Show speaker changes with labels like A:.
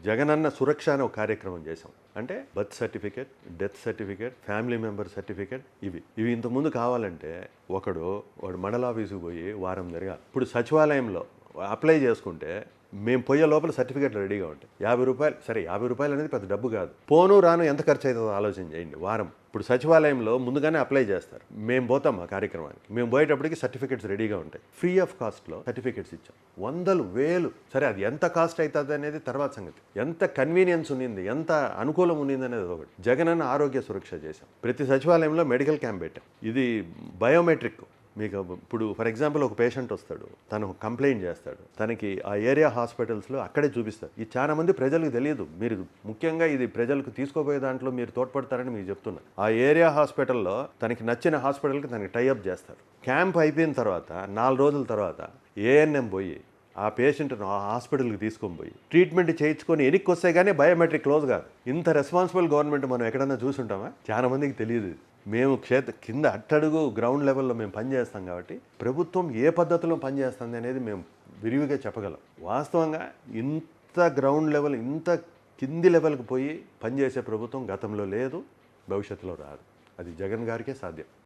A: జగనన్న సురక్ష అనే ఒక కార్యక్రమం చేసాం. అంటే birth certificate, death certificate, family member certificate ఇవి ఇంతకుముందు కావాలంటే వాడు మండల ఆఫీసుకు పోయి వారం తిరగాలి. ఇప్పుడు సచివాలయంలో అప్లై చేసుకుంటే మేము పోయే లోపల సర్టిఫికేట్ రెడీగా ఉంటాయి. 50 రూపాయలు, సరే 50 రూపాయలు అనేది పెద్ద డబ్బు కాదు. పోను రాను ఎంత ఖర్చు అవుతుందో ఆలోచన చేయండి. వారం ఇప్పుడు సచివాలయంలో ముందుగానే అప్లై చేస్తారు. మేము పోతాం ఆ కార్యక్రమానికి. మేము పోయేటప్పటికి సర్టిఫికేట్స్ రెడీగా ఉంటాయి. ఫ్రీ ఆఫ్ కాస్ట్లో సర్టిఫికేట్స్ ఇచ్చాం. వందలు వేలు, సరే అది ఎంత కాస్ట్ అవుతుంది అనేది తర్వాత సంగతి. ఎంత కన్వీనియన్స్ ఉన్నింది, ఎంత అనుకూలం ఉన్నింది అనేది ఒకటి. జగనన్న ఆరోగ్య సురక్ష చేశాం. ప్రతి సచివాలయంలో మెడికల్ క్యాంప్ పెట్టాం. ఇది బయోమెట్రిక్. మీకు ఇప్పుడు ఫర్ ఎగ్జాంపుల్ ఒక పేషెంట్ వస్తాడు, తను కంప్లైంట్ చేస్తాడు, తనకి ఆ ఏరియా హాస్పిటల్స్లో అక్కడే చూపిస్తారు. ఇది చాలా మంది ప్రజలకు తెలియదు. మీరు ముఖ్యంగా ఇది ప్రజలకు తీసుకోపోయే దాంట్లో మీరు తోడ్పడతారని మీకు చెప్తున్నా. ఆ ఏరియా హాస్పిటల్లో తనకి నచ్చిన హాస్పిటల్కి తనకి టైఅప్ చేస్తారు. క్యాంప్ అయిపోయిన తర్వాత 4 రోజుల తర్వాత ఏఎన్ఎం పోయి ఆ పేషెంట్ను ఆ హాస్పిటల్కి తీసుకొని పోయి ట్రీట్మెంట్ చేయించుకొని వెనక్కి వస్తే కానీ బయోమెట్రిక్ క్లోజ్ కాదు. ఇంత రెస్పాన్సిబుల్ గవర్నమెంట్ మనం ఎక్కడన్నా చూసుంటామా? చాలా మందికి తెలియదు. మేము కింద అట్టడుగు గ్రౌండ్ లెవెల్లో మేము పనిచేస్తాం కాబట్టి ప్రభుత్వం ఏ పద్ధతిలో పనిచేస్తుంది అనేది మేము విరివిగా చెప్పగలం. వాస్తవంగా ఇంత గ్రౌండ్ లెవెల్, ఇంత కింది లెవెల్కి పోయి పనిచేసే ప్రభుత్వం గతంలో లేదు, భవిష్యత్తులో రాదు. అది జగన్ గారికే సాధ్యం.